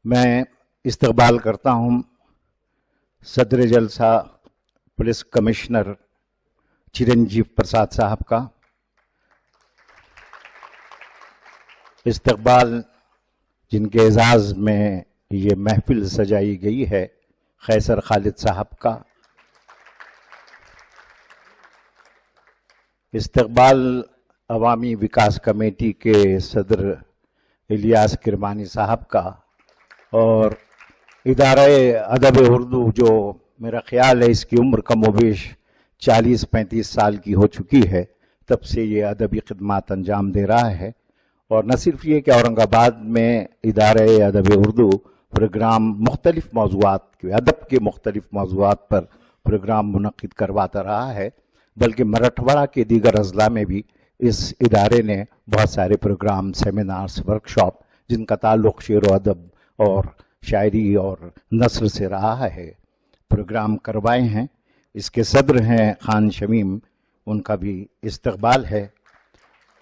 میں استقبال کرتا ہوں صدر جلسہ پولیس کمشنر چرنجیو پرساد صاحب کا. استقبال جن کے اعزاز میں یہ محفل سجائی گئی ہے قیصر خالد صاحب کا. استقبال عوامی وکاس کمیٹی کے صدر الیاس کرمانی صاحب کا اور ادارہ ادب اردو جو میرا خیال ہے اس کی عمر کم و بیش 40-35 سال کی ہو چکی ہے تب سے یہ ادبی خدمات انجام دے رہا ہے. اور نہ صرف یہ کہ اورنگ آباد میں ادارہ ادب اردو پروگرام مختلف موضوعات کے ادب کے مختلف موضوعات پر پروگرام منعقد کرواتا رہا ہے بلکہ مراٹھواڑہ کے دیگر اضلاع میں بھی اس ادارے نے بہت سارے پروگرام سیمینارز ورکشاپ جن کا تعلق شعر و ادب اور شاعری اور نثر سے رہا ہے پروگرام کروائے ہیں. اس کے صدر ہیں خان شمیم، ان کا بھی استقبال ہے.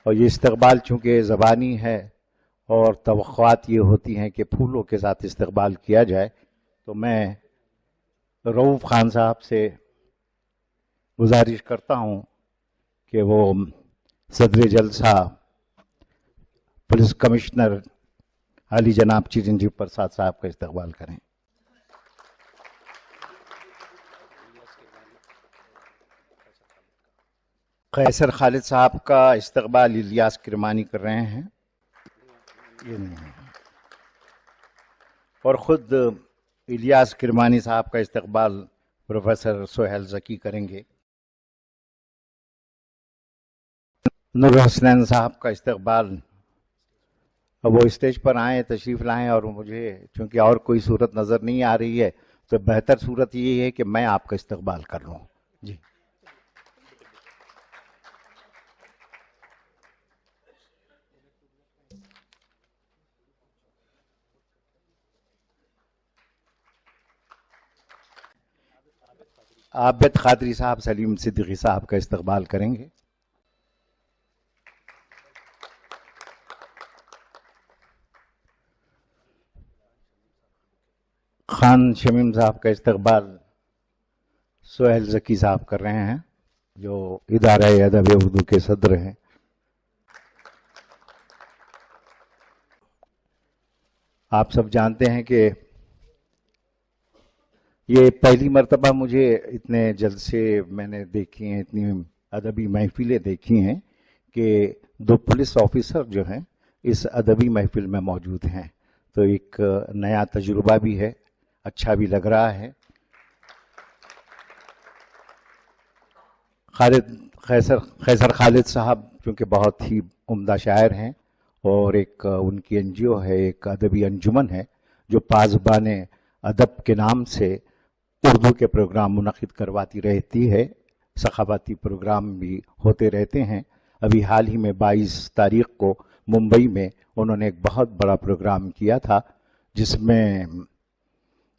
اور یہ استقبال چونکہ زبانی ہے اور توقعات یہ ہوتی ہیں کہ پھولوں کے ساتھ استقبال کیا جائے تو میں رؤوف خان صاحب سے گزارش کرتا ہوں کہ وہ صدر جلسہ پولیس کمشنر علی جناب چرنجیو پرساد صاحب کا استقبال کریں. قیصر خالد صاحب کا استقبال الیاس کرمانی کر رہے ہیں. یہ نہیں ہے. اور خود الیاس کرمانی صاحب کا استقبال پروفیسر سہیل زکی کریں گے. نور حسنین صاحب کا استقبال وہ اسٹیج پر آئیں تشریف لائیں اور مجھے چونکہ اور کوئی صورت نظر نہیں آ رہی ہے تو بہتر صورت یہ ہے کہ میں آپ کا استقبال کر لوں. جی عابد قادری صاحب سلیم صدیقی صاحب کا استقبال کریں گے. خان شمیم صاحب کا استقبال سہیل زکی صاحب کر رہے ہیں جو ادارہ ادب اردو کے صدر ہیں. آپ سب جانتے ہیں کہ یہ پہلی مرتبہ مجھے اتنے جلسے میں نے دیکھی ہیں، اتنی ادبی محفلیں دیکھی ہیں کہ 2 پولیس آفیسر جو ہیں اس ادبی محفل میں موجود ہیں تو ایک نیا تجربہ بھی ہے، اچھا بھی لگ رہا ہے. قیصر خالد صاحب چونکہ بہت ہی عمدہ شاعر ہیں اور ایک ان کی این جی او ہے، ایک ادبی انجمن ہے جو پاسبان ادب کے نام سے اردو کے پروگرام منعقد کرواتی رہتی ہے. ثقافتی پروگرام بھی ہوتے رہتے ہیں. ابھی حال ہی میں 22 تاریخ کو ممبئی میں انہوں نے ایک بہت بڑا پروگرام کیا تھا جس میں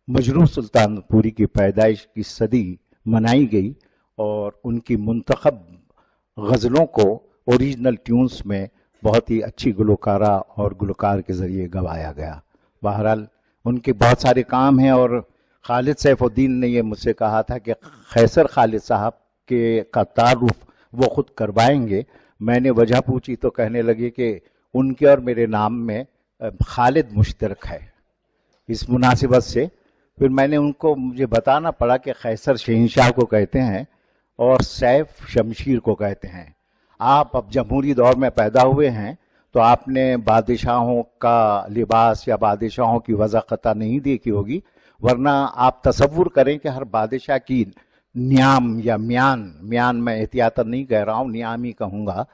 مجروح سلطان پوری کی پیدائش کی صدی منائی گئی اور ان کی منتخب غزلوں کو اوریجنل ٹیونز میں بہت ہی اچھی گلوکارہ اور گلوکار کے ذریعے گوایا گیا. بہرحال ان کے بہت سارے کام ہیں اور خالد سیف الدین نے یہ مجھ سے کہا تھا کہ قیصر خالد صاحب کا تعارف وہ خود کروائیں گے. میں نے وجہ پوچھی تو کہنے لگے کہ ان کے اور میرے نام میں خالد مشترک ہے. اس مناسبت سے پھر میں نے ان کو مجھے بتانا پڑا کہ قیصر شہنشاہ کو کہتے ہیں اور سیف شمشیر کو کہتے ہیں. آپ اب جمہوری دور میں پیدا ہوئے ہیں تو آپ نے بادشاہوں کا لباس یا بادشاہوں کی وضع قطع نہیں دیکھی ہوگی، ورنہ آپ تصور کریں کہ ہر بادشاہ کی نیام یا میان میں احتیاطاً نہیں کہہ رہا ہوں، نیام ہی کہوں گا،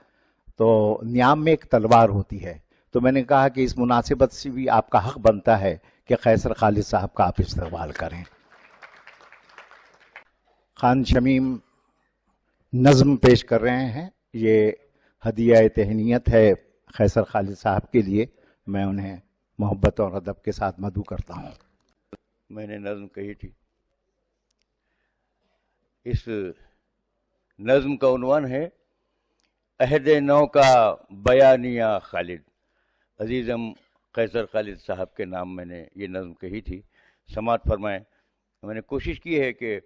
تو نیام میں ایک تلوار ہوتی ہے. تو میں نے کہا کہ اس مناسبت سے بھی آپ کا حق بنتا ہے کہ قیصر خالد صاحب کا آپ استقبال کریں. خان شمیم نظم پیش کر رہے ہیں، یہ ہدیہ تہنیت ہے قیصر خالد صاحب کے لیے. میں انہیں محبت اور ادب کے ساتھ مدعو کرتا ہوں. میں نے نظم کہی تھی. اس نظم کا عنوان ہے عہد نو کا بیانیہ خالد. عزیزم قیصر خالد صاحب کے نام میں نے یہ نظم کہی تھی. سماعت فرمائیں. میں نے کوشش کی ہے کہ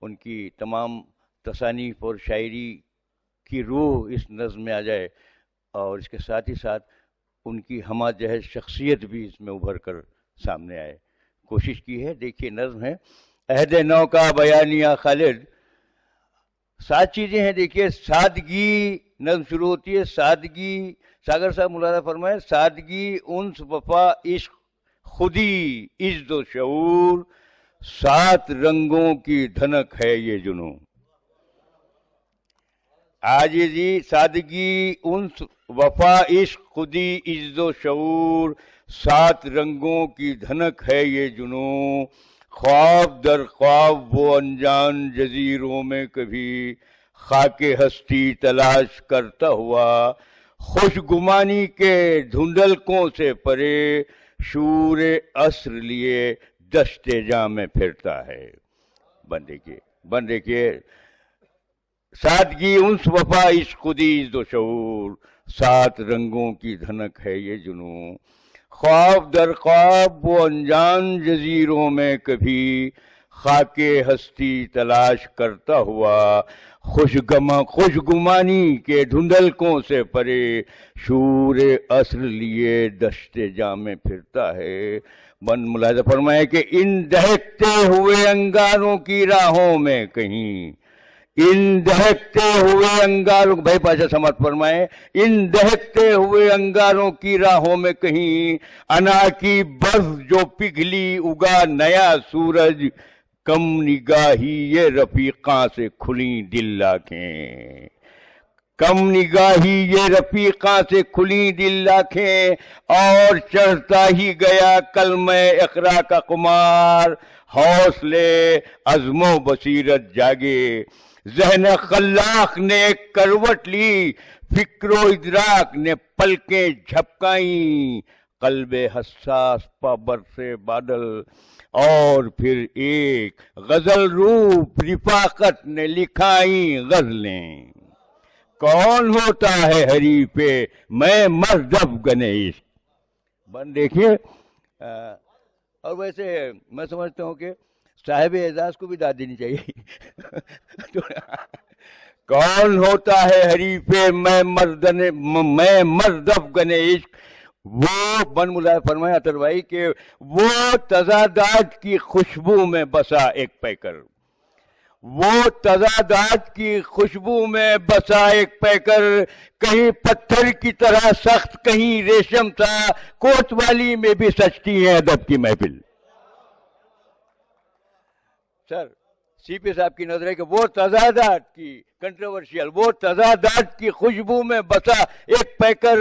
ان کی تمام تصانیف اور شاعری کی روح اس نظم میں آ جائے اور اس کے ساتھ ہی ساتھ ان کی ہمہ جہت شخصیت بھی اس میں ابھر کر سامنے آئے. کوشش کی ہے. دیکھیے نظم ہے عہد نو کا بیانیہ خالد. 7 چیزیں ہیں. دیکھیے سادگی. نظم شروع ہوتی ہے سادگی. ساگر صاحب ملاحظہ فرمائے. سادگی، انس، وفا، عشق، خودی، عزت و شعور، 7 رنگوں کی دھنک ہے یہ جنوں. عاجزی، سادگی، انس، وفا، عشق، خودی، عزت و شعور، 7 رنگوں کی دھنک ہے یہ جنوں. خواب در خواب وہ انجان جزیروں میں کبھی خاک ہستی تلاش کرتا ہوا، خوش گمانی کے دھندلکوں سے پرے شور عصر لیے دشت جاں میں پھرتا ہے. بندے کے سادگی، انس، وفا، عشق، خودی، عزت و شعور، 7 رنگوں کی دھنک ہے یہ جنوں. خواب در خواب وہ انجان جزیروں میں کبھی خاک ہستی تلاش کرتا ہوا، خوش گمانی کے دھندلکوں سے پرے شور عصر لیے دشت جاں میں پھرتا ہے. ملاحظہ فرمائے کہ ان دہکتے ہوئے انگاروں کی راہوں میں کہیں، ان دہکتے ہوئے انگاروں، بھائی پاشا سماعت فرمائے، ان دہکتے ہوئے انگاروں کی راہوں میں کہیں انا کی برف جو پگھلی اگا نیا سورج، کم نگاہی یہ رفیقاں سے کھلیں دل آنکھیں، کم نگاہی یہ رفیقاں سے کھلیں دل آنکھیں، اور چڑھتا ہی گیا کلمہ اقرا کا خمار، حوصلے عزم و بصیرت جاگے، ذہن خلاق نے ایک کروٹ لی، فکر و ادراک نے پلکیں جھپکائیں، قلب حساس پا برسے بادل، اور پھر ایک غزل روپ رفاقت نے لکھائیں غزلیں. کون ہوتا ہے حریف میں مردب گنیش. دیکھیے اور ویسے میں سمجھتا ہوں کہ صاحب اعزاز کو بھی داد دینی چاہیے. کون ہوتا ہے حریف میں مردب گنیش. وہ بن ملاحظہ فرمایا اطہر بھائی کہ وہ تضادات کی خوشبو میں بسا ایک پیکر، وہ تضادات کی خوشبو میں بسا ایک پیکر، کہیں پتھر کی طرح سخت کہیں ریشم تھا، کوتوالی میں بھی سجتی ہے ادب کی محفل. سر سی پی صاحب کی نظر ہے کہ وہ تضادات کی کنٹروورشیل، وہ تضادات کی خوشبو میں بسا ایک پیکر،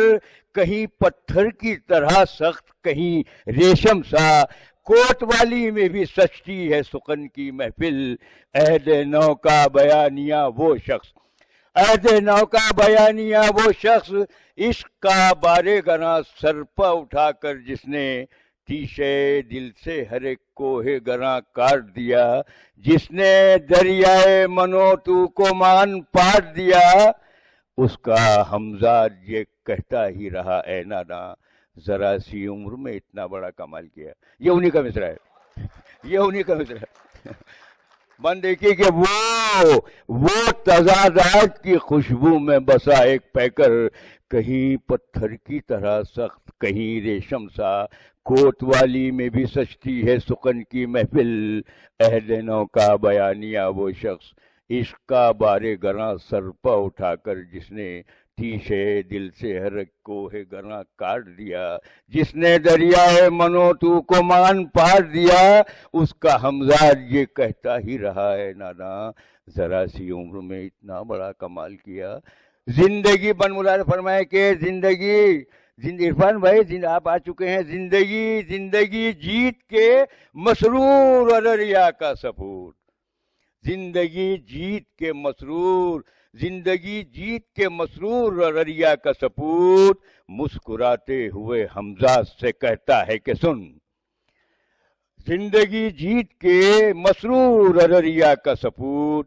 کہیں پتھر کی طرح سخت کہیں ریشم سا، کوتوالی میں بھی سچتی ہے سخن کی محفل. عہد نو کا بیانیہ وہ شخص، عہد نو کا بیانیہ وہ شخص، عشق کا بارے گراں سر پہ اٹھا کر جس نے تیشے دل سے ہر ایک کوہ گراں کاٹ دیا، جس نے دریائے منوتو کو مان پاٹ دیا، اس کا ہمزاد یہ کہتا ہی رہا اے نانا، ذرا سی عمر میں اتنا بڑا کمال کیا. یہ انہی کا مصرع ہے، یہ انہی کا مصرع ہے. من دیکھیے کہ وہ تضادات کی خوشبو میں بسا ایک پیکر، کہیں پتھر کی طرح سخت کہیں ریشم سا، کوتوالی میں بھی سجتی ہے سخن کی محفل. عہد نو کا بیانیہ وہ شخص، عشق کا بارے گراں سر پہ اٹھا کر جس نے تیشے دل سے ہر کوہ گراں کاٹ دیا، جس نے دریائے منوتو کو مان پاٹ دیا، اس کا ہمزاد یہ کہتا ہی رہا ہے نانا، ذرا سی عمر میں اتنا بڑا کمال کیا. زندگی بن ملاحظہ فرمائے کہ زندگی عرفان بھائی آپ آ چکے ہیں. زندگی جیت کے مسرور ارریا کا سپوت، زندگی جیت کے مسرور ارریا کا سپوت، مسکراتے ہوئے حمزہ سے کہتا ہے کہ سن. زندگی جیت کے مسرور ارریا کا سپوت،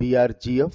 BRGF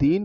3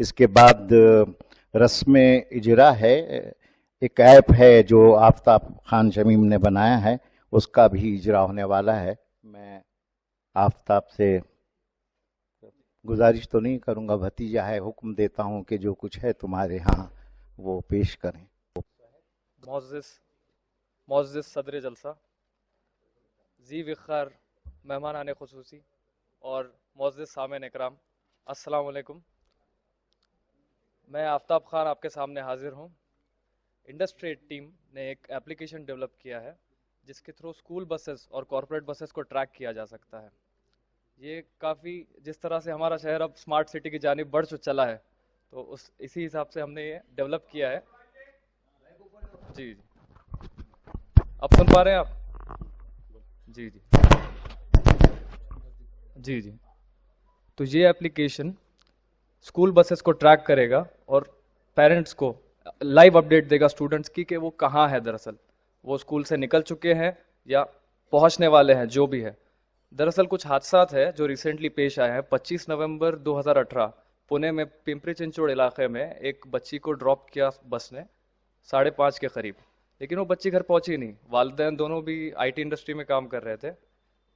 اس کے بعد رسم اجرا ہے، ایک ایپ ہے جو آفتاب خان شمیم نے بنایا ہے، اس کا بھی اجرا ہونے والا ہے. میں آفتاب سے گزارش تو نہیں کروں گا، بھتیجا ہے، حکم دیتا ہوں کہ جو کچھ ہے تمہارے ہاں وہ پیش کریں. معزز صدر جلسہ، ذی وقار مہمانان خصوصی اور معزز سامعین اکرام، السلام علیکم. میں آفتاب خان آپ کے سامنے حاضر ہوں. انڈسٹریٹ ٹیم نے ایک ایپلیکیشن ڈیولپ کیا ہے جس کے تھرو اسکول بسز اور کارپوریٹ بسز کو ٹریک کیا جا سکتا ہے. یہ کافی، جس طرح سے ہمارا شہر اب اسمارٹ سٹی کی جانب بڑھ چلا ہے، تو اسی حساب سے ہم نے یہ ڈیولپ کیا ہے. جی اب سن پا رہے ہیں آپ؟ جی تو یہ ایپلیکیشن اسکول بسز کو ٹریک کرے گا اور پیرنٹس کو لائیو اپڈیٹ دے گا اسٹوڈنٹس کی کہ وہ کہاں ہے، دراصل وہ اسکول سے نکل چکے ہیں یا پہنچنے والے ہیں، جو بھی ہے. دراصل کچھ حادثات ہیں جو ریسنٹلی پیش آئے ہیں. 25 نومبر 2018 پونے میں پمپری چنچوڑ علاقے میں ایک بچی کو ڈراپ کیا بس نے 5:30 کے قریب، لیکن وہ بچی گھر پہنچی نہیں. والدین دونوں بھی آئی ٹی انڈسٹری میں کام کر رہے تھے.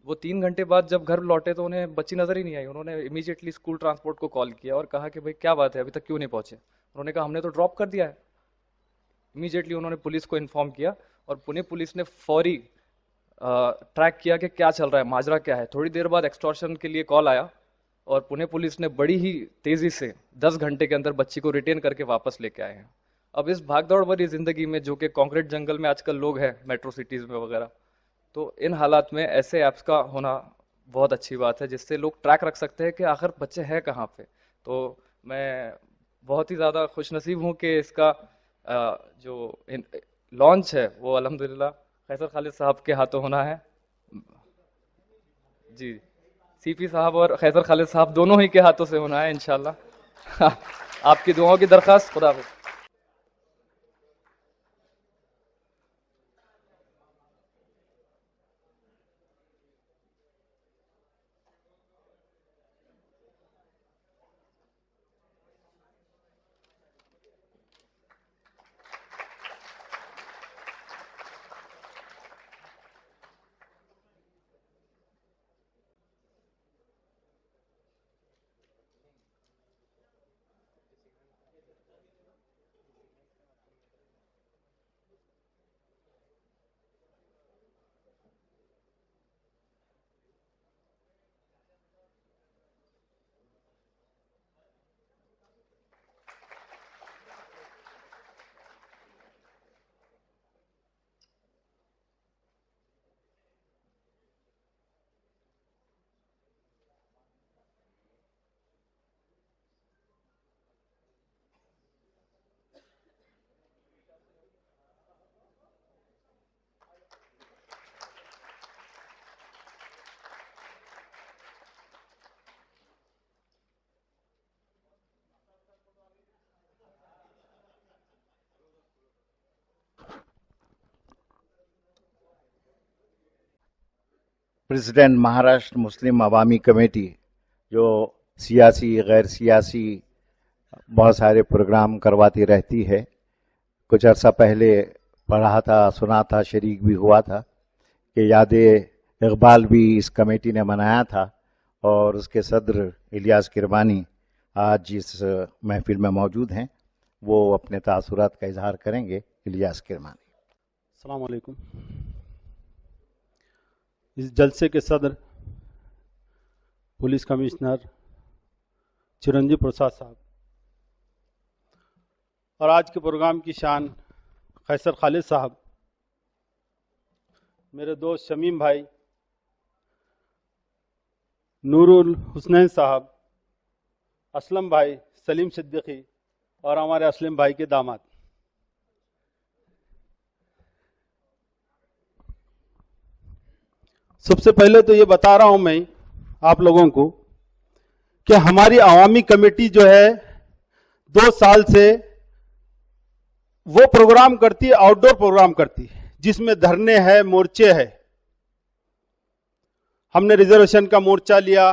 وہ 3 گھنٹے بعد جب گھر لوٹے تو انہیں بچی نظر ہی نہیں آئی. انہوں نے امیجیٹلی اسکول ٹرانسپورٹ کو کال کیا اور کہا کہ بھائی کیا بات ہے، ابھی تک کیوں نہیں پہنچے؟ انہوں نے کہا ہم نے تو ڈراپ کر دیا ہے. امیجیٹلی انہوں نے پولیس کو انفارم کیا اور پونے پولیس نے فوری ٹریک کیا کہ کیا چل رہا ہے، ماجرا کیا ہے. تھوڑی دیر بعد ایکسٹورشن کے لیے کال آیا اور پونے پولیس نے بڑی ہی تیزی سے 10 گھنٹے کے اندر بچی کو ریٹین کر کے واپس لے کے آئے ہیں. اب اس بھاگ دوڑ بھری زندگی میں، جو کہ کانکریٹ جنگل میں آج کل لوگ ہیں، میٹرو سٹیز میں وغیرہ، تو ان حالات میں ایسے ایپس کا ہونا بہت اچھی بات ہے جس سے لوگ ٹریک رکھ سکتے ہیں کہ آخر بچے ہیں کہاں پہ. تو میں بہت ہی زیادہ خوش نصیب ہوں کہ اس کا جو لانچ ہے وہ الحمدللہ قیصر خالد صاحب کے ہاتھوں ہونا ہے. جی، سی پی صاحب اور قیصر خالد صاحب دونوں ہی کے ہاتھوں سے ہونا ہے انشاءاللہ. آپ کی دعاؤں کی درخواست. خدا حافظ. پریزیڈنٹ مہاراشٹر مسلم عوامی کمیٹی، جو سیاسی غیر سیاسی بہت سارے پروگرام کرواتی رہتی ہے. کچھ عرصہ پہلے پڑھا تھا، سنا تھا، شریک بھی ہوا تھا کہ یاد اقبال بھی اس کمیٹی نے منایا تھا، اور اس کے صدر الیاس کرمانی آج اس محفل میں موجود ہیں. وہ اپنے تاثرات کا اظہار کریں گے. الیاس کرمانی. السلام علیکم. اس جلسے کے صدر پولیس کمشنر چرنجیو پرساد صاحب اور آج کے پروگرام کی شان قیصر خالد صاحب، میرے دوست شمیم بھائی، نور الحسنین صاحب، اسلم بھائی، سلیم صدیقی اور ہمارے اسلم بھائی کے داماد. سب سے پہلے تو یہ بتا رہا ہوں میں آپ لوگوں کو کہ ہماری عوامی کمیٹی جو ہے 2 سال سے وہ پروگرام کرتی ہے، آؤٹ ڈور پروگرام کرتی ہے، جس میں دھرنے ہے، مورچے ہے. ہم نے ریزرویشن کا مورچہ لیا،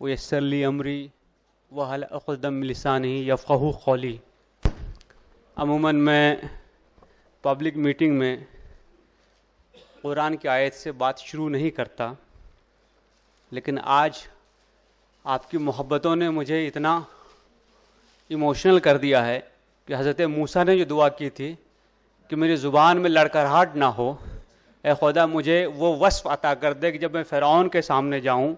ویسر لی امری وحل عقدۃ من لسانی یفقہوا قولی. عموماً میں پبلک میٹنگ میں قرآن کی آیت سے بات شروع نہیں کرتا، لیکن آج آپ کی محبتوں نے مجھے اتنا ایموشنل کر دیا ہے کہ حضرت موسیٰ نے جو دعا کی تھی کہ میری زبان میں لڑکھڑاہٹ نہ ہو، اے خدا مجھے وہ وصف عطا کر دے کہ جب میں فرعون کے سامنے جاؤں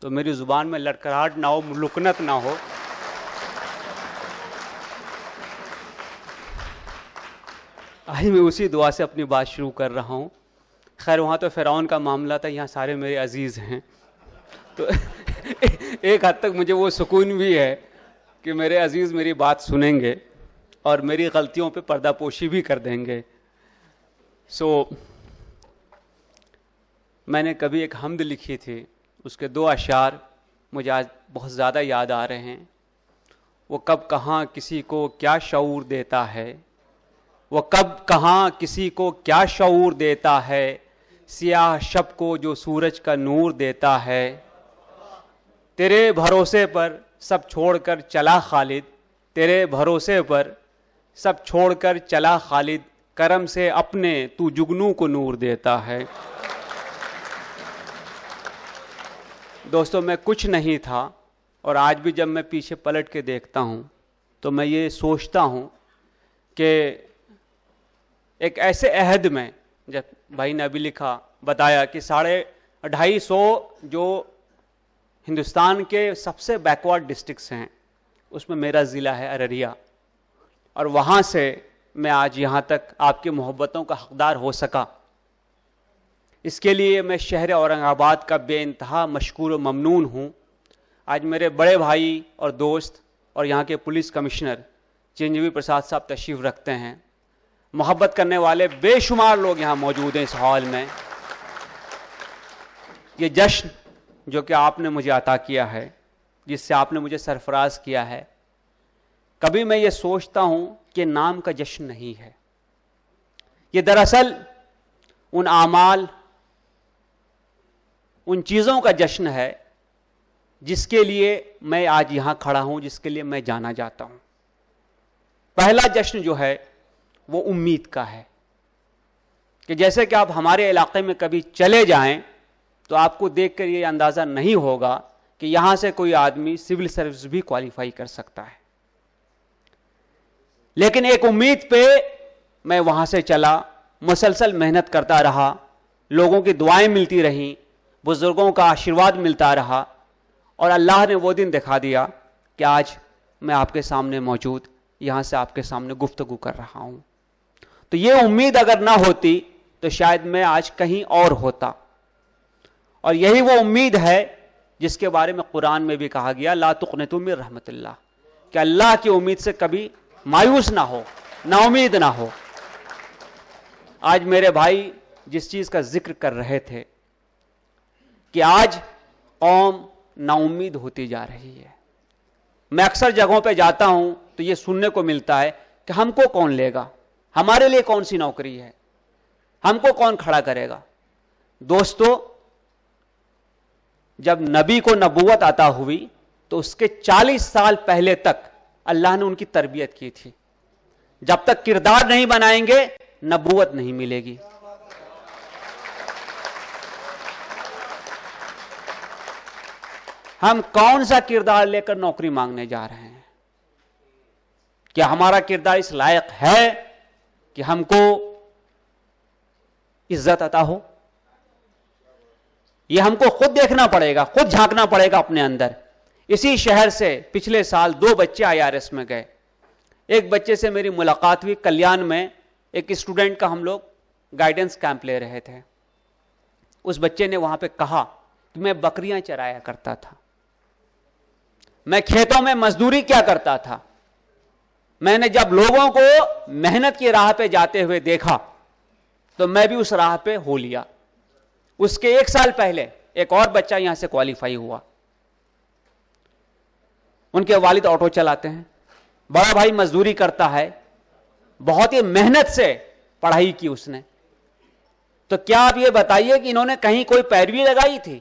تو میری زبان میں لڑکھڑاہٹ نہ ہو، لکنت نہ ہو. آج میں اسی دعا سے اپنی بات شروع کر رہا ہوں. خیر وہاں تو فرعون کا معاملہ تھا، یہاں سارے میرے عزیز ہیں، تو ایک حد تک مجھے وہ سکون بھی ہے کہ میرے عزیز میری بات سنیں گے اور میری غلطیوں پہ پردہ پوشی بھی کر دیں گے. میں نے کبھی ایک حمد لکھی تھی، اس کے 2 اشعار مجھے آج بہت زیادہ یاد آ رہے ہیں. وہ کب کہاں کسی کو کیا شعور دیتا ہے، وہ کب کہاں کسی کو کیا شعور دیتا ہے، سیاہ شب کو جو سورج کا نور دیتا ہے. تیرے بھروسے پر سب چھوڑ کر چلا خالد، تیرے بھروسے پر سب چھوڑ کر چلا خالد، کرم سے اپنے تو جگنو کو نور دیتا ہے. دوستو میں کچھ نہیں تھا، اور آج بھی جب میں پیچھے پلٹ کے دیکھتا ہوں تو میں یہ سوچتا ہوں کہ ایک ایسے عہد میں، جب بھائی نے ابھی لکھا بتایا کہ 250 جو ہندوستان کے سب سے بیکورڈ ڈسٹرکٹس ہیں اس میں میرا ضلع ہے ارریہ، اور وہاں سے میں آج یہاں تک آپ کی محبتوں کا حقدار ہو سکا. اس کے لیے میں شہر اورنگ آباد کا بے انتہا مشکور و ممنون ہوں. آج میرے بڑے بھائی اور دوست اور یہاں کے پولیس کمشنر چرنجیوی پرساد صاحب تشریف رکھتے ہیں. محبت کرنے والے بے شمار لوگ یہاں موجود ہیں اس ہال میں. یہ جشن جو کہ آپ نے مجھے عطا کیا ہے، جس سے آپ نے مجھے سرفراز کیا ہے، کبھی میں یہ سوچتا ہوں کہ نام کا جشن نہیں ہے، یہ دراصل ان اعمال، ان چیزوں کا جشن ہے جس کے لیے میں آج یہاں کھڑا ہوں، جس کے لیے میں جانا جاتا ہوں. پہلا جشن جو ہے وہ امید کا ہے کہ جیسے کہ آپ ہمارے علاقے میں کبھی چلے جائیں تو آپ کو دیکھ کر یہ اندازہ نہیں ہوگا کہ یہاں سے کوئی آدمی سول سروس بھی کوالیفائی کر سکتا ہے. لیکن ایک امید پہ میں وہاں سے چلا، مسلسل محنت کرتا رہا، لوگوں کی دعائیں ملتی رہیں، بزرگوں کا آشیرواد ملتا رہا، اور اللہ نے وہ دن دکھا دیا کہ آج میں آپ کے سامنے موجود یہاں سے آپ کے سامنے گفتگو کر رہا ہوں. تو یہ امید اگر نہ ہوتی تو شاید میں آج کہیں اور ہوتا. اور یہی وہ امید ہے جس کے بارے میں قرآن میں بھی کہا گیا لا تقنطوا من رحمت اللہ، کہ اللہ کی امید سے کبھی مایوس نہ ہو، نا امید نہ ہو. آج میرے بھائی جس چیز کا ذکر کر رہے تھے کہ آج قوم نا امید ہوتی جا رہی ہے. میں اکثر جگہوں پہ جاتا ہوں تو یہ سننے کو ملتا ہے کہ ہم کو کون لے گا، ہمارے لیے کون سی نوکری ہے، ہم کو کون کھڑا کرے گا. دوستو جب نبی کو نبوت عطا ہوئی تو اس کے 40 سال پہلے تک اللہ نے ان کی تربیت کی تھی. جب تک کردار نہیں بنائیں گے نبوت نہیں ملے گی. ہم کون سا کردار لے کر نوکری مانگنے جا رہے ہیں؟ کیا ہمارا کردار اس لائق ہے کہ ہم کو عزت عطا ہو؟ یہ ہم کو خود دیکھنا پڑے گا، خود جھانکنا پڑے گا اپنے اندر. اسی شہر سے پچھلے سال 2 بچے IRS میں گئے. ایک بچے سے میری ملاقات ہوئی کلیان میں، ایک اسٹوڈنٹ کا ہم لوگ گائیڈنس کیمپ لے رہے تھے. اس بچے نے وہاں پہ کہا کہ میں بکریاں چرایا کرتا تھا، میں کھیتوں میں مزدوری کیا کرتا تھا، میں نے جب لوگوں کو محنت کی راہ پہ جاتے ہوئے دیکھا تو میں بھی اس راہ پہ ہو لیا. اس کے 1 سال پہلے ایک اور بچہ یہاں سے کوالیفائی ہوا. ان کے والد آٹو چلاتے ہیں، بڑا بھائی مزدوری کرتا ہے، بہت ہی محنت سے پڑھائی کی اس نے. تو کیا آپ یہ بتائیے کہ انہوں نے کہیں کوئی پیروی لگائی تھی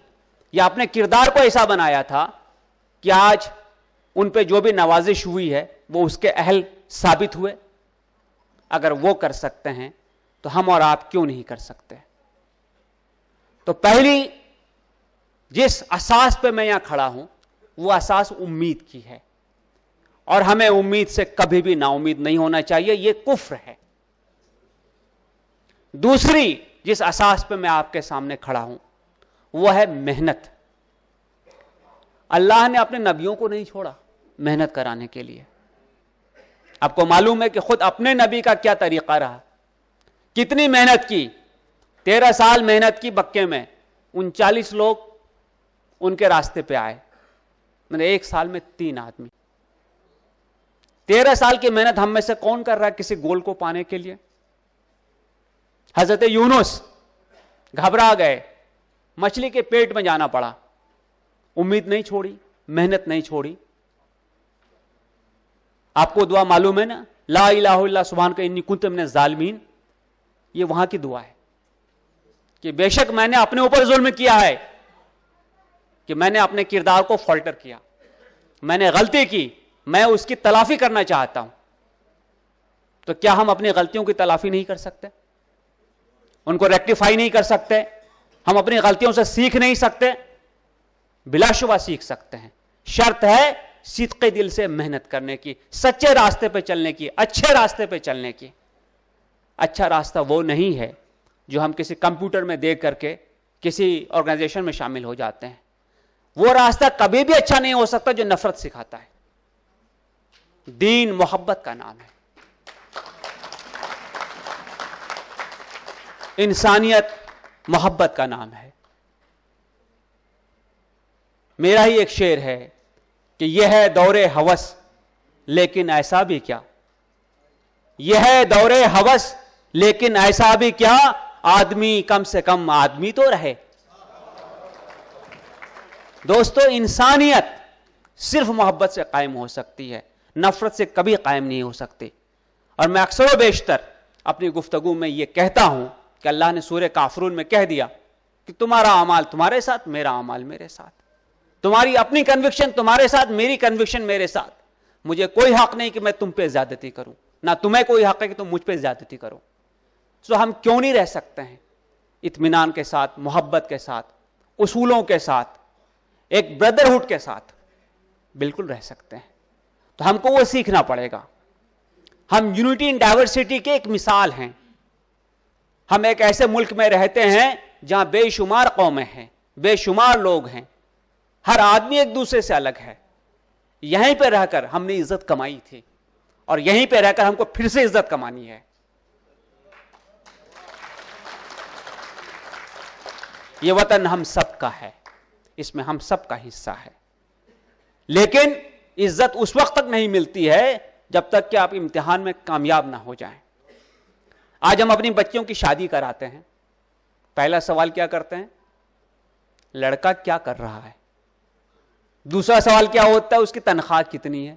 یا اپنے کردار کو ایسا بنایا تھا کہ آج ان پہ جو بھی نوازش ہوئی ہے وہ اس کے اہل ثابت ہوئے؟ اگر وہ کر سکتے ہیں تو ہم اور آپ کیوں نہیں کر سکتے؟ تو پہلی جس اساس پہ میں یہاں کھڑا ہوں وہ اساس امید کی ہے، اور ہمیں امید سے کبھی بھی نا امید نہیں ہونا چاہیے، یہ کفر ہے۔ دوسری جس اساس پہ میں آپ کے سامنے کھڑا ہوں وہ ہے محنت۔ اللہ نے اپنے نبیوں کو نہیں چھوڑا محنت کرانے کے لیے۔ آپ کو معلوم ہے کہ خود اپنے نبی کا کیا طریقہ رہا، کتنی محنت کی، 13 سال محنت کی مکے میں، 39 لوگ ان کے راستے پہ آئے، میں نے 1 سال میں 3 آدمی۔ 13 سال کی محنت ہم میں سے کون کر رہا ہے کسی گول کو پانے کے لیے؟ حضرت یونس گھبرا گئے، مچھلی کے پیٹ میں جانا پڑا، امید نہیں چھوڑی، محنت نہیں چھوڑی۔ آپ کو دعا معلوم ہے نا، لا الہ الا سبحانک انی کنت من الظالمین، یہ وہاں کی دعا ہے کہ بے شک میں نے اپنے اوپر ظلم کیا ہے، کہ میں نے اپنے کردار کو فالٹر کیا، میں نے غلطی کی، میں اس کی تلافی کرنا چاہتا ہوں۔ تو کیا ہم اپنی غلطیوں کی تلافی نہیں کر سکتے؟ ان کو ریکٹیفائی نہیں کر سکتے؟ ہم اپنی غلطیوں سے سیکھ نہیں سکتے؟ بلا شبہ سیکھ سکتے ہیں، شرط ہے صدق دل سے محنت کرنے کی، سچے راستے پہ چلنے کی، اچھے راستے پہ چلنے کی۔ اچھا راستہ وہ نہیں ہے جو ہم کسی کمپیوٹر میں دیکھ کر کے کسی آرگنائزیشن میں شامل ہو جاتے ہیں، وہ راستہ کبھی بھی اچھا نہیں ہو سکتا جو نفرت سکھاتا ہے۔ دین محبت کا نام ہے، انسانیت محبت کا نام ہے۔ میرا ہی ایک شعر ہے کہ یہ ہے دور ہوس لیکن ایسا بھی کیا، یہ ہے دور ہوس لیکن ایسا بھی کیا، آدمی کم سے کم آدمی تو رہے۔ دوستو، انسانیت صرف محبت سے قائم ہو سکتی ہے، نفرت سے کبھی قائم نہیں ہو سکتی۔ اور میں اکثر و بیشتر اپنی گفتگو میں یہ کہتا ہوں کہ اللہ نے سورہ کافرون میں کہہ دیا کہ تمہارا اعمال تمہارے ساتھ، میرا اعمال میرے ساتھ، تمہاری اپنی کنوکشن تمہارے ساتھ، میری کنوکشن میرے ساتھ۔ مجھے کوئی حق نہیں کہ میں تم پہ زیادتی کروں، نہ تمہیں کوئی حق ہے کہ تم مجھ پہ زیادتی کرو۔ سو ہم کیوں نہیں رہ سکتے ہیں اطمینان کے ساتھ، محبت کے ساتھ، اصولوں کے ساتھ، ایک بردرہڈ کے ساتھ؟ بالکل رہ سکتے ہیں۔ تو ہم کو وہ سیکھنا پڑے گا۔ ہم یونٹی ان ڈائیورسٹی کے ایک مثال ہیں۔ ہم ایک ایسے ملک میں رہتے ہیں جہاں بے شمار قومیں ہیں، بے شمار لوگ ہیں، ہر آدمی ایک دوسرے سے الگ ہے۔ یہیں پہ رہ کر ہم نے عزت کمائی تھی، اور یہیں پہ رہ کر ہم کو پھر سے عزت کمانی ہے۔ یہ وطن ہم سب کا ہے، اس میں ہم سب کا حصہ ہے، لیکن عزت اس وقت تک نہیں ملتی ہے جب تک کہ آپ امتحان میں کامیاب نہ ہو جائیں۔ آج ہم اپنی بچیوں کی شادی کراتے ہیں، پہلا سوال کیا کرتے ہیں؟ لڑکا کیا کر رہا ہے؟ دوسرا سوال کیا ہوتا ہے؟ اس کی تنخواہ کتنی ہے؟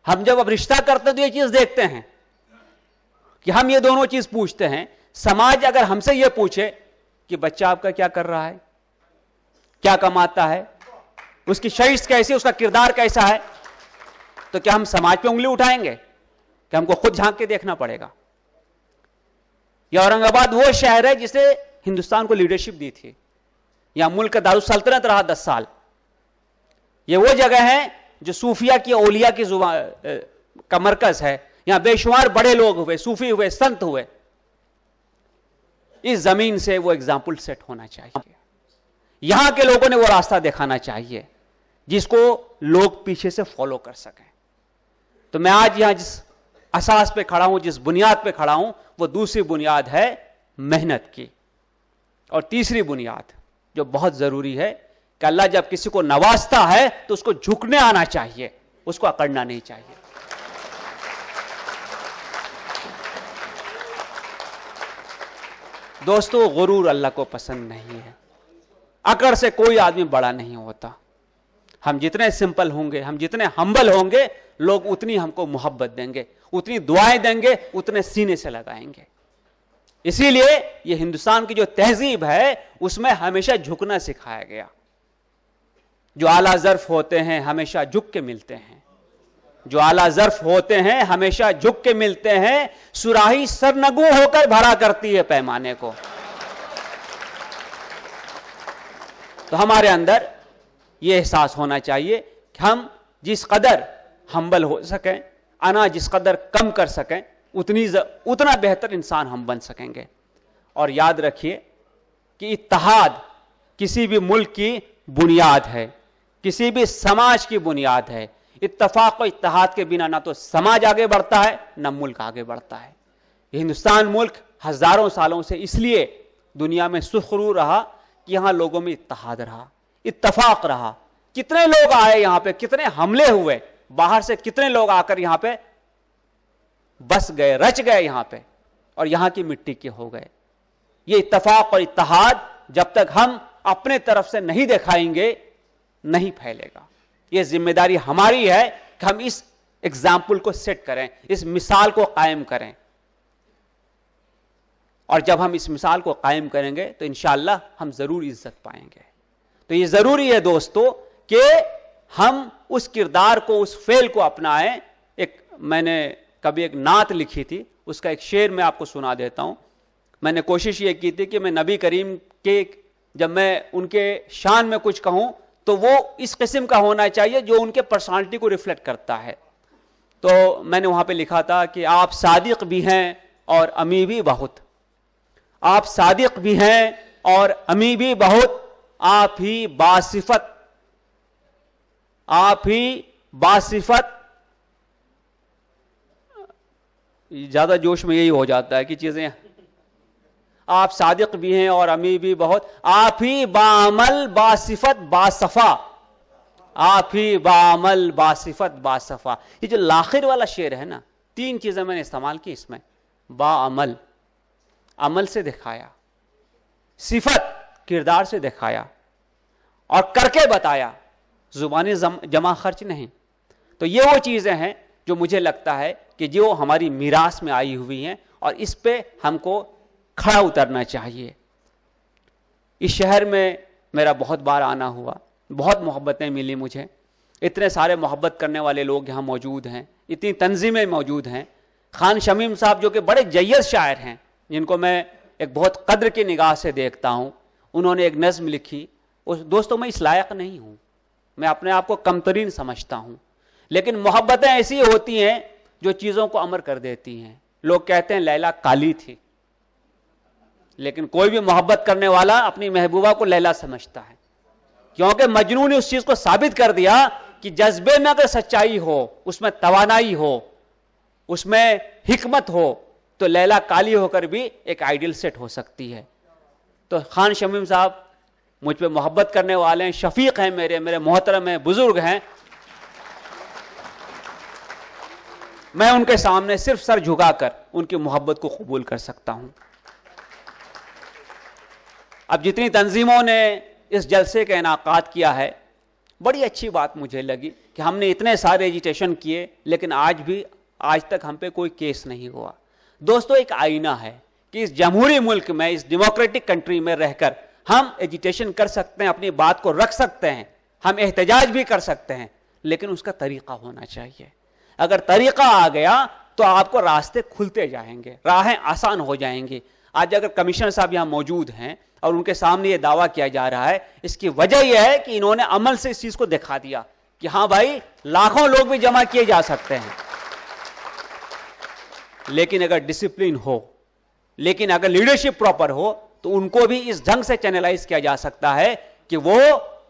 ہم جب اب رشتہ کرتے ہیں تو یہ چیز دیکھتے ہیں کہ ہم یہ دونوں چیز پوچھتے ہیں۔ سماج اگر ہم سے یہ پوچھے کہ بچہ آپ کا کیا کر رہا ہے، کیا کماتا ہے، اس کی شیش کیسی، اس کا کردار کیسا ہے، تو کیا ہم سماج پہ انگلی اٹھائیں گے کہ ہم کو خود جھانک کے دیکھنا پڑے گا؟ یہ اورنگ آباد وہ شہر ہے جسے ہندوستان کو لیڈرشپ دی تھی، یہاں ملک کا دارالسلطنت رہا 10 سال۔ یہ وہ جگہ ہے جو صوفیہ کی، اولیاء کی کا مرکز ہے، یہاں بے شمار بڑے لوگ ہوئے، صوفی ہوئے، سنت ہوئے۔ اس زمین سے وہ اگزامپل سیٹ ہونا چاہیے، یہاں کے لوگوں نے وہ راستہ دکھانا چاہیے جس کو لوگ پیچھے سے فالو کر سکیں۔ تو میں آج یہاں جس اساس پہ کھڑا ہوں، جس بنیاد پہ کھڑا ہوں، وہ دوسری بنیاد ہے محنت کی، اور تیسری بنیاد جو بہت ضروری ہے کہ اللہ جب کسی کو نوازتا ہے تو اس کو جھکنے آنا چاہیے، اس کو اکڑنا نہیں چاہیے۔ دوستو، غرور اللہ کو پسند نہیں ہے، اکڑ سے کوئی آدمی بڑا نہیں ہوتا۔ ہم جتنے سمپل ہوں گے، ہم جتنے ہمبل ہوں گے، لوگ اتنی ہم کو محبت دیں گے، اتنی دعائیں دیں گے، اتنے سینے سے لگائیں گے۔ اسی لیے یہ ہندوستان کی جو تہذیب ہے اس میں ہمیشہ جھکنا سکھایا گیا۔ جو اعلیٰ ظرف ہوتے ہیں ہمیشہ جھک کے ملتے ہیں، جو اعلیٰ ظرف ہوتے ہیں ہمیشہ جھک کے ملتے ہیں، سراہی سرنگوں ہو کر بھرا کرتی ہے پیمانے کو۔ تو ہمارے اندر یہ احساس ہونا چاہیے کہ ہم جس قدر ہمبل ہو سکیں، انا جس قدر کم کر سکیں، اتنا بہتر انسان ہم بن سکیں گے۔ اور یاد رکھیے کہ اتحاد کسی بھی ملک کی بنیاد ہے، کسی بھی سماج کی بنیاد ہے۔ اتفاق و اتحاد کے بنا نہ تو سماج آگے بڑھتا ہے نہ ملک آگے بڑھتا ہے۔ ہندوستان ملک ہزاروں سالوں سے اس لیے دنیا میں سرخرو رہا کہ یہاں لوگوں میں اتحاد رہا، اتفاق رہا۔ کتنے لوگ آئے یہاں پہ، کتنے حملے ہوئے، باہر سے کتنے لوگ آ کر یہاں پہ بس گئے، رچ گئے یہاں پہ، اور یہاں کی مٹی کے ہو گئے۔ یہ اتفاق اور اتحاد جب تک ہم اپنے طرف سے نہیں دکھائیں گے نہیں پھیلے گا۔ یہ ذمہ داری ہماری ہے کہ ہم اس ایگزامپل کو سیٹ کریں، اس مثال کو قائم کریں، اور جب ہم اس مثال کو قائم کریں گے تو انشاءاللہ ہم ضرور عزت پائیں گے۔ تو یہ ضروری ہے دوستو کہ ہم اس کردار کو، اس فعل کو اپنائیں۔ میں نے کبھی ایک نعت لکھی تھی، اس کا ایک شعر میں آپ کو سنا دیتا ہوں۔ میں نے کوشش یہ کی تھی کہ میں نبی کریم کے جب میں ان کے شان میں کچھ کہوں تو وہ اس قسم کا ہونا چاہیے جو ان کے پرسنالٹی کو ریفلیکٹ کرتا ہے۔ تو میں نے وہاں پہ لکھا تھا کہ آپ صادق بھی ہیں اور امی بھی بہت، آپ صادق بھی ہیں اور امی بھی بہت، آپ ہی باصفت، آپ ہی باصفت۔ زیادہ جوش میں یہی ہو جاتا ہے کہ چیزیں، آپ صادق بھی ہیں اور امی بھی بہت، آپ ہی بعمل باصفت باصفا، آپ ہی بعمل باصفت باصفا۔ یہ جو لاخر والا شعر ہے نا، 3 چیزیں میں نے استعمال کی اس میں۔ بعمل، عمل سے دکھایا، صفت کردار سے دکھایا، اور کر کے بتایا، زبانی جمع خرچ نہیں۔ تو یہ وہ چیزیں ہیں جو مجھے لگتا ہے کہ جو ہماری میراث میں آئی ہوئی ہیں، اور اس پہ ہم کو کھڑا اترنا چاہیے۔ اس شہر میں میرا بہت بار آنا ہوا، بہت محبتیں ملی مجھے، اتنے سارے محبت کرنے والے لوگ یہاں موجود ہیں، اتنی تنظیمیں موجود ہیں۔ خان شمیم صاحب جو کہ بڑے جید شاعر ہیں، جن کو میں ایک بہت قدر کی نگاہ سے دیکھتا ہوں، انہوں نے ایک نظم لکھی۔ دوستوں میں اس لائق نہیں ہوں، میں اپنے آپ کو کم ترین سمجھتا ہوں، لیکن محبتیں ایسی ہوتی ہیں جو چیزوں کو امر کر دیتی ہیں۔ لوگ کہتے ہیں لیلا کالی تھی، لیکن کوئی بھی محبت کرنے والا اپنی محبوبہ کو لیلا سمجھتا ہے، کیونکہ مجنون نے اس چیز کو ثابت کر دیا کہ جذبے میں اگر سچائی ہو، اس میں توانائی ہو، اس میں حکمت ہو، تو لیلا کالی ہو کر بھی ایک آئیڈیل سیٹ ہو سکتی ہے۔ تو خان شمیم صاحب مجھ پہ محبت کرنے والے ہیں، شفیق ہیں، میرے محترم ہیں، بزرگ ہیں۔ میں ان کے سامنے صرف سر جھکا کر ان کی محبت کو قبول کر سکتا ہوں۔ اب جتنی تنظیموں نے اس جلسے کا انعقاد کیا ہے، بڑی اچھی بات مجھے لگی کہ ہم نے اتنے سارے ایجیٹیشن کیے، لیکن آج تک ہم پہ کوئی کیس نہیں ہوا۔ دوستو، ایک آئینہ ہے کہ اس جمہوری ملک میں، اس ڈیموکریٹک کنٹری میں رہ کر ہم ایجیٹیشن کر سکتے ہیں، اپنی بات کو رکھ سکتے ہیں، ہم احتجاج بھی کر سکتے ہیں، لیکن اس کا طریقہ ہونا چاہیے۔ اگر طریقہ آ گیا تو آپ کو راستے کھلتے جائیں گے، راہیں آسان ہو جائیں گی۔ آج اگر کمشنر صاحب یہاں موجود ہیں اور ان کے سامنے یہ دعویٰ کیا جا رہا ہے، اس کی وجہ یہ ہے کہ انہوں نے عمل سے اس چیز کو دکھا دیا کہ ہاں بھائی، لاکھوں لوگ بھی جمع کیے جا سکتے ہیں، لیکن اگر ڈسپلن ہو، لیکن اگر لیڈرشپ پراپر ہو، تو ان کو بھی اس ڈھنگ سے چینلائز کیا جا سکتا ہے کہ وہ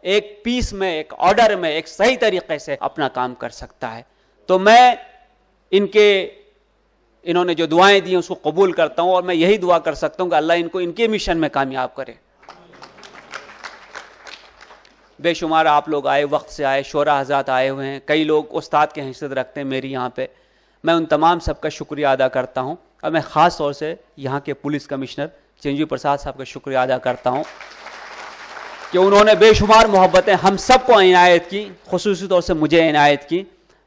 ایک پیس میں، ایک آرڈر میں، ایک صحیح طریقے سے اپنا کام کر سکتا ہے۔ تو میں انہوں نے جو دعائیں دی اس کو قبول کرتا ہوں، اور میں یہی دعا کر سکتا ہوں کہ اللہ ان کو ان کے مشن میں کامیاب کرے۔ بے شمار آپ لوگ آئے، وقت سے آئے، شعراء حضرات آئے ہوئے ہیں، کئی لوگ استاد کی حیثیت رکھتے ہیں میری یہاں پہ۔ میں ان تمام سب کا شکریہ ادا کرتا ہوں، اور میں خاص طور سے یہاں کے پولیس کمشنر چنجیو پرساد صاحب کا شکریہ ادا کرتا ہوں کہ انہوں نے بے شمار محبتیں ہم سب کو عنایت کی، خصوصی طور سے مجھے عنایت کی۔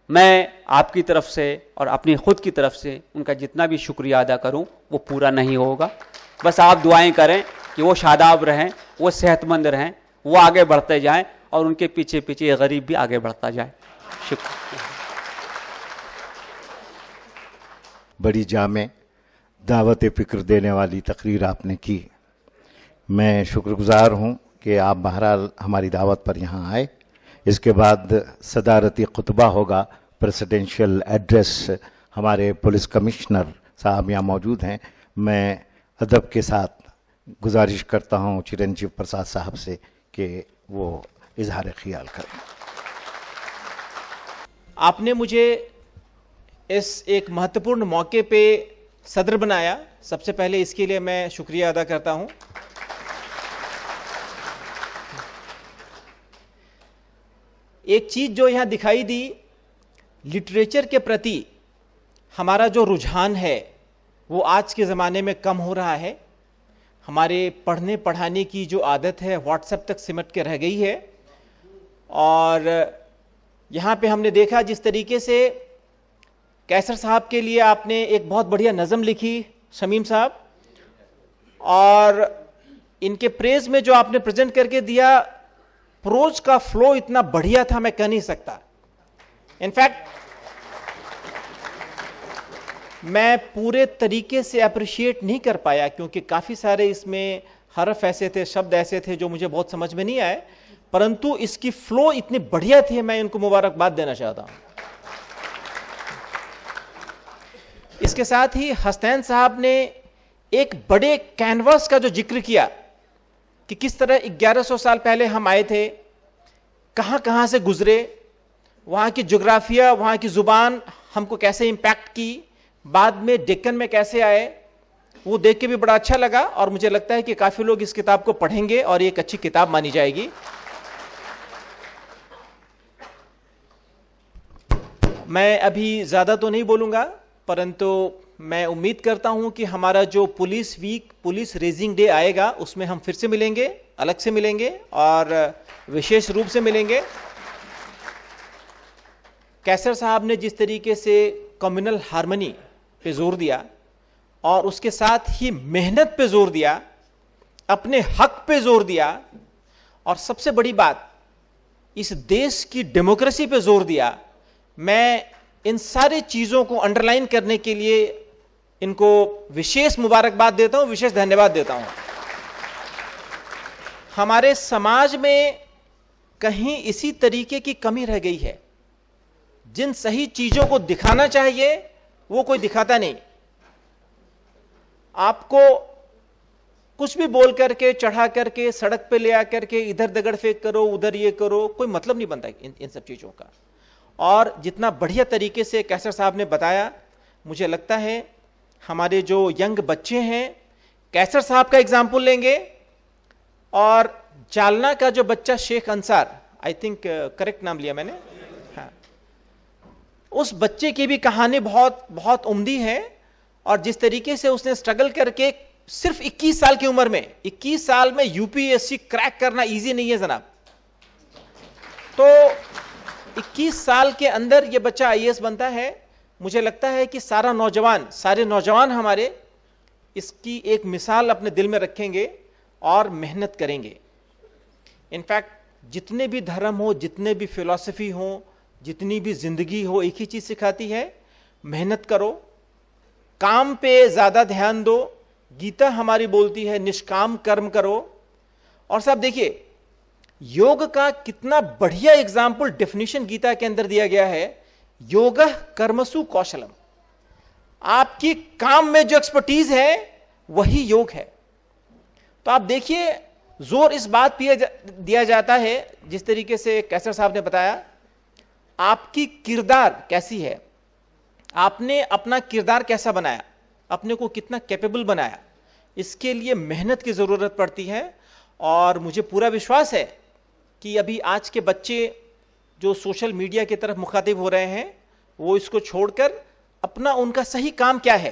میں آپ کی طرف سے اور اپنی خود کی طرف سے ان کا جتنا بھی شکریہ ادا کروں وہ پورا نہیں ہوگا۔ بس آپ دعائیں کریں کہ وہ شاداب رہیں، وہ صحت مند رہیں، وہ آگے بڑھتے جائیں، اور ان کے پیچھے پیچھے یہ غریب بھی آگے بڑھتا جائے. شکریہ. بڑی جامع دعوت فکر دینے والی تقریر آپ نے کی. میں شکر گزار ہوں کہ آپ بہرحال ہماری دعوت پر یہاں آئے. اس کے بعد صدارتی خطبہ ہوگا, پریسیڈنشل ایڈریس. ہمارے پولیس کمشنر صاحب یہاں موجود ہیں. میں ادب کے ساتھ گزارش کرتا ہوں چرنجیو پرساد صاحب سے کہ وہ اظہار خیال کریں. آپ نے مجھے اس ایک مہتوپورن موقع پہ صدر بنایا. سب سے پہلے اس کے لیے میں شکریہ ادا کرتا ہوں. ایک چیز جو یہاں دکھائی دی, لٹریچر کے پرتی ہمارا جو رجحان ہے وہ آج کے زمانے میں کم ہو رہا ہے. ہمارے پڑھنے پڑھانے کی جو عادت ہے واٹس ایپ تک سمٹ کے رہ گئی ہے. اور یہاں پہ ہم نے دیکھا جس طریقے سے کیسر صاحب کے لیے آپ نے ایک بہت بڑھیا نظم لکھی شمیم صاحب, اور ان کے پریز میں جو آپ نے پریزنٹ کر کے دیا, پروز کا فلو اتنا بڑھیا تھا میں کہہ نہیں سکتا. انفیکٹ میں پورے طریقے سے اپریشیٹ نہیں کر پایا کیونکہ کافی سارے اس میں حرف ایسے تھے, شبد ایسے تھے جو مجھے بہت سمجھ میں نہیں آئے, پرنتو اس کی فلو اتنی بڑھیا تھی, میں ان کو مبارکباد دینا چاہتا ہوں. اس کے ساتھ ہی حسنین صاحب نے ایک بڑے کینوس کا جو ذکر کیا کہ کس طرح 1100 سال پہلے ہم آئے تھے, کہاں کہاں سے گزرے, وہاں کی جغرافیہ, وہاں کی زبان ہم کو کیسے امپیکٹ کی, بعد میں ڈکن میں کیسے آئے, وہ دیکھ کے بھی بڑا اچھا لگا. اور مجھے لگتا ہے کہ کافی لوگ اس کتاب کو پڑھیں گے اور یہ ایک اچھی کتاب مانی جائے گی. میں ابھی زیادہ تو نہیں بولوں گا, پرنتو میں امید کرتا ہوں کہ ہمارا جو police week, police raising day آئے گا, اس میں ہم پھر سے ملیں گے, الگ سے ملیں گے اور وشیش روپ سے ملیں گے. کیسر صاحب نے جس طریقے سے کمیونل ہارمنی پہ زور دیا اور اس کے ساتھ ہی محنت پہ زور دیا, اپنے حق پہ زور دیا, اور سب سے بڑی بات اس دیش کی ڈیموکریسی پہ زور دیا, میں ان ساری چیزوں کو انڈر لائن کرنے کے لیے ان کو وشیش مبارکباد دیتا ہوں, وشیش دھنیہ واد دیتا ہوں. ہمارے سماج میں کہیں اسی طریقے کی کمی رہ گئی ہے. جن صحیح چیزوں کو دکھانا چاہیے وہ کوئی دکھاتا نہیں. آپ کو کچھ بھی بول کر کے, چڑھا کر کے, سڑک پہ لے آ کر کے ادھر دگڑ پھینک کرو, ادھر یہ کرو, کوئی مطلب نہیں بنتا ان سب چیزوں کا. اور جتنا بڑھیا طریقے سے کیسر صاحب نے بتایا, مجھے لگتا ہے ہمارے جو ینگ بچے ہیں کیسر صاحب کا اگزامپل لیں گے, اور جالنا کا جو بچہ شیخ انصار, آئی تھنک کریکٹ نام لیا میں نے, ہاں, اس بچے کی بھی کہانی بہت بہت عمدی ہے. اور جس طریقے سے اس نے اسٹرگل کر کے صرف 21 سال کی عمر میں, 21 سال میں UPSC کریک کرنا ایزی نہیں ہے جناب. تو 21 سال کے اندر یہ بچہ IAS بنتا ہے. مجھے لگتا ہے کہ سارے نوجوان ہمارے اس کی ایک مثال اپنے دل میں رکھیں گے اور محنت کریں گے. انفیکٹ جتنے بھی دھرم ہو, جتنے بھی فلسفی ہوں, جتنی بھی زندگی ہو, ایک ہی چیز سکھاتی ہے, محنت کرو, کام پہ زیادہ دھیان دو. گیتا ہماری بولتی ہے نشکام کرم کرو. اور صاحب دیکھیے یوگ کا کتنا بڑھیا ایگزامپل ڈیفینیشن گیتا کے اندر دیا گیا ہے, یوگہ کرمسو کوشلم. آپ کی کام میں جو ایکسپرٹیز ہے وہی یوگ ہے. تو آپ دیکھیے زور اس بات پہ دیا جاتا ہے, جس طریقے سے کیسر صاحب نے بتایا, آپ کی کردار کیسی ہے, آپ نے اپنا کردار کیسا بنایا, اپنے کو کتنا کیپیبل بنایا, اس کے لیے محنت کی ضرورت پڑتی ہے. اور مجھے پورا وشواس ہے کہ ابھی آج کے بچے جو سوشل میڈیا کی طرف مخاطب ہو رہے ہیں وہ اس کو چھوڑ کر اپنا ان کا صحیح کام کیا ہے,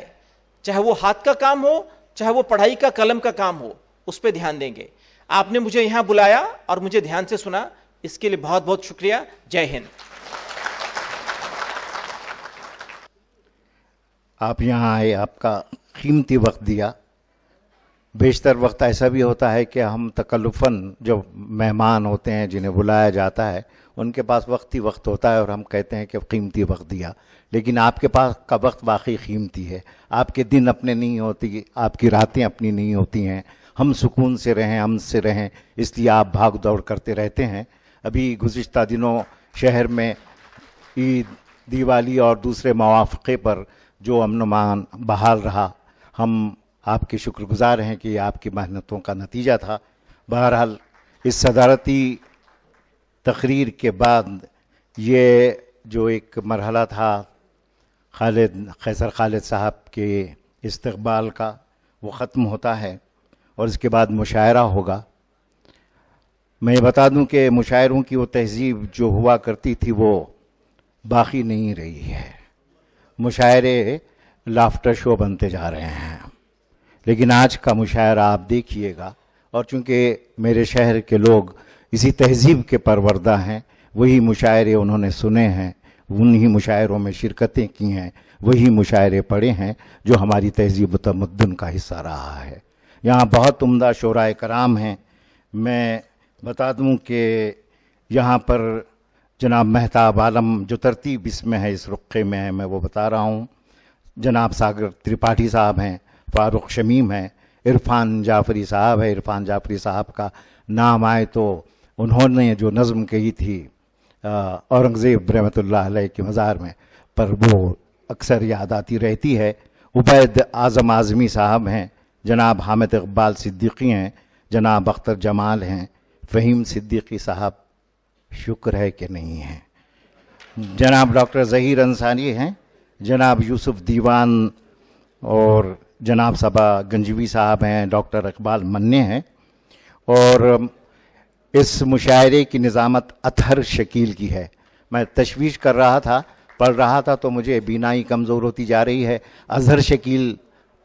چاہے وہ ہاتھ کا کام ہو, چاہے وہ پڑھائی کا قلم کا کام ہو, اس پہ دھیان دیں گے. آپ نے مجھے یہاں بلایا اور مجھے دھیان سے سنا, اس کے لیے بہت بہت شکریہ. جے ہند. آپ یہاں آئے, آپ کا قیمتی وقت دیا. بیشتر وقت ایسا بھی ہوتا ہے کہ ہم تکلفاً جو مہمان ہوتے ہیں جنہیں بلایا جاتا ہے ان کے پاس وقت ہی وقت ہوتا ہے اور ہم کہتے ہیں کہ قیمتی وقت دیا، لیکن آپ کے پاس کا وقت واقعی قیمتی ہے. آپ کے دن اپنے نہیں ہوتی، آپ کی راتیں اپنی نہیں ہوتی ہیں. ہم سکون سے رہیں، امن سے رہیں، اس لیے آپ بھاگ دوڑ کرتے رہتے ہیں. ابھی گزشتہ دنوں شہر میں عید، دیوالی اور دوسرے موافقے پر جو امن و امان بحال رہا، ہم آپ کے شکر گزار ہیں کہ یہ آپ کی محنتوں کا نتیجہ تھا. بہرحال اس صدارتی تقریر کے بعد یہ جو ایک مرحلہ تھا قیصر خالد صاحب کے استقبال کا، وہ ختم ہوتا ہے اور اس کے بعد مشاعرہ ہوگا. میں بتا دوں کہ مشاعروں کی وہ تہذیب جو ہوا کرتی تھی وہ باقی نہیں رہی ہے. مشاعرے لافٹر شو بنتے جا رہے ہیں، لیکن آج کا مشاعرہ آپ دیکھیے گا. اور چونکہ میرے شہر کے لوگ اسی تہذیب کے پروردہ ہیں، وہی مشاعرے انہوں نے سنے ہیں، انہی مشاعروں میں شرکتیں کی ہیں، وہی مشاعرے پڑھے ہیں جو ہماری تہذیب و تمدن کا حصہ رہا ہے. یہاں بہت عمدہ شعراء کرام ہیں. میں بتا دوں کہ یہاں پر جناب مہتاب عالم جو ترتیب اس میں ہے، اس رقعے میں ہے، میں وہ بتا رہا ہوں. جناب ساگر ترپاٹھی صاحب ہیں، فاروق شمیم ہیں، عرفان جعفری صاحب ہے. عرفان جعفری صاحب کا نام آئے تو انہوں نے جو نظم کہی تھی اورنگزیب رحمۃ اللہ علیہ کے مزار میں، پر وہ اکثر یاد آتی رہتی ہے. عبید اعظم اعظمی صاحب ہیں، جناب حامد اقبال صدیقی ہیں، جناب اختر جمال ہیں، فہیم صدیقی صاحب شکر ہے کہ نہیں ہیں، جناب ڈاکٹر ظہیر انصاری ہیں، جناب یوسف دیوان اور جناب صبا گنجوی صاحب ہیں، ڈاکٹر اقبال مننے ہیں. اور اس مشاعرے کی نظامت اطہر شکیل کی ہے. میں تشویش کر رہا تھا، پڑھ رہا تھا تو مجھے بینائی کمزور ہوتی جا رہی ہے. اظہر شکیل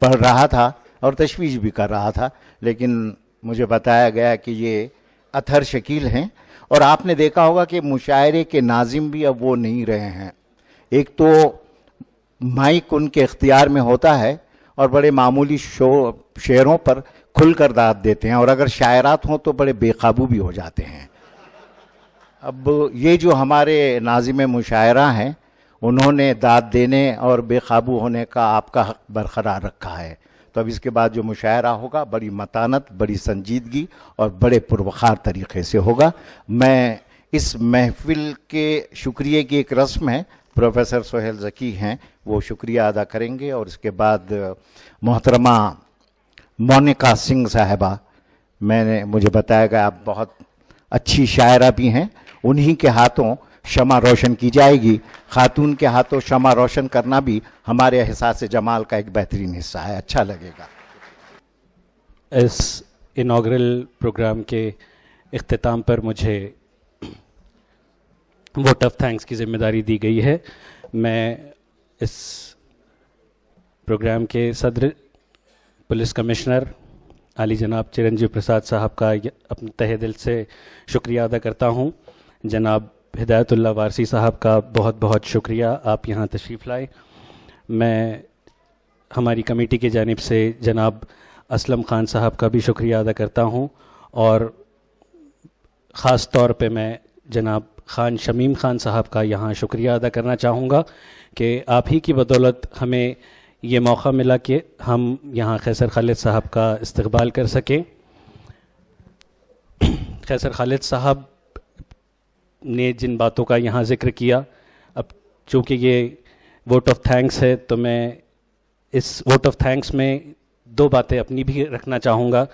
پڑھ رہا تھا اور تشویش بھی کر رہا تھا، لیکن مجھے بتایا گیا کہ یہ اطہر شکیل ہیں. اور آپ نے دیکھا ہوگا کہ مشاعرے کے ناظم بھی اب وہ نہیں رہے ہیں. ایک تو مائک ان کے اختیار میں ہوتا ہے اور بڑے معمولی شعروں پر کھل کر داد دیتے ہیں، اور اگر شاعرات ہوں تو بڑے بے قابو بھی ہو جاتے ہیں. اب یہ جو ہمارے ناظم مشاعرہ ہیں انہوں نے داد دینے اور بے قابو ہونے کا آپ کا حق برقرار رکھا ہے. تو اب اس کے بعد جو مشاعرہ ہوگا بڑی متانت، بڑی سنجیدگی اور بڑے پروقار طریقے سے ہوگا. میں اس محفل کے شکریہ کی ایک رسم ہے، پروفیسر سہیل ذکی ہیں، وہ شکریہ ادا کریں گے. اور اس کے بعد محترمہ مونیکا سنگھ صاحبہ، مجھے بتایا گیا آپ بہت اچھی شاعرہ بھی ہیں، انہی کے ہاتھوں شمع روشن کی جائے گی. خاتون کے ہاتھوں شمع روشن کرنا بھی ہمارے احساس جمال کا ایک بہترین حصہ ہے، اچھا لگے گا. اس انوگرل پروگرام کے اختتام پر مجھے ووٹ آف تھینکس کی ذمہ داری دی گئی ہے. میں اس پروگرام کے صدر پولیس کمشنر عالی جناب چرنجیو پرساد صاحب کا اپنے تہہ دل سے شکریہ ادا کرتا ہوں. جناب ہدایت اللہ وارثی صاحب کا بہت بہت شکریہ، آپ یہاں تشریف لائے. میں ہماری کمیٹی کی جانب سے جناب اسلم خان صاحب کا بھی شکریہ ادا کرتا ہوں، اور خاص طور پہ میں جناب خان شمیم خان صاحب کا یہاں شکریہ ادا کرنا چاہوں گا کہ آپ ہی کی بدولت ہمیں یہ موقع ملا کہ ہم یہاں قیصر خالد صاحب کا استقبال کر سکیں. قیصر خالد صاحب نے جن باتوں کا یہاں ذکر کیا، اب چونکہ یہ ووٹ آف تھینکس ہے تو میں اس ووٹ آف تھینکس میں دو باتیں اپنی بھی رکھنا چاہوں گا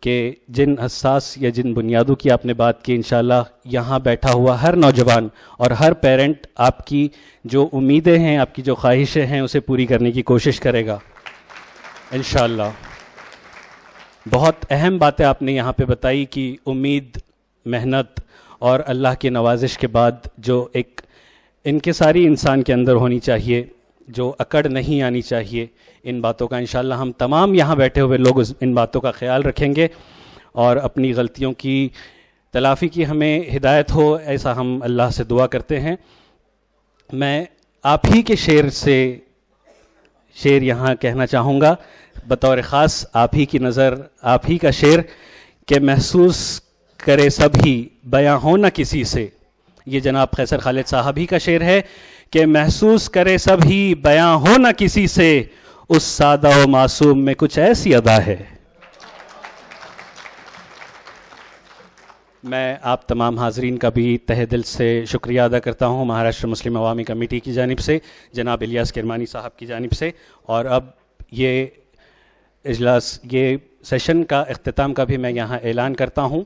کہ جن حساس یا جن بنیادوں کی آپ نے بات کی، انشاءاللہ یہاں بیٹھا ہوا ہر نوجوان اور ہر پیرنٹ آپ کی جو امیدیں ہیں، آپ کی جو خواہشیں ہیں، اسے پوری کرنے کی کوشش کرے گا انشاءاللہ. بہت اہم باتیں آپ نے یہاں پہ بتائی کہ امید، محنت اور اللہ کی نوازش کے بعد جو ایک انکساری انسان کے اندر ہونی چاہیے، جو اکڑ نہیں آنی چاہیے، ان باتوں کا انشاءاللہ ہم تمام یہاں بیٹھے ہوئے لوگ ان باتوں کا خیال رکھیں گے اور اپنی غلطیوں کی تلافی کی ہمیں ہدایت ہو، ایسا ہم اللہ سے دعا کرتے ہیں. میں آپ ہی کے شعر سے شعر یہاں کہنا چاہوں گا بطور خاص آپ ہی کی نظر آپ ہی کا شعر کہ محسوس کرے سبھی بیاں ہو نہ کسی سے. یہ جناب قیصر خالد صاحب ہی کا شعر ہے کہ محسوس کرے سبھی بیاں ہو نہ کسی سے, اس سادہ و معصوم میں کچھ ایسی ادا ہے. میں آپ تمام حاضرین کا بھی تہہ دل سے شکریہ ادا کرتا ہوں, مہاراشٹر مسلم عوامی کمیٹی کی جانب سے, جناب الیاس کرمانی صاحب کی جانب سے. اور اب یہ اجلاس, یہ سیشن کا اختتام کا بھی میں یہاں اعلان کرتا ہوں.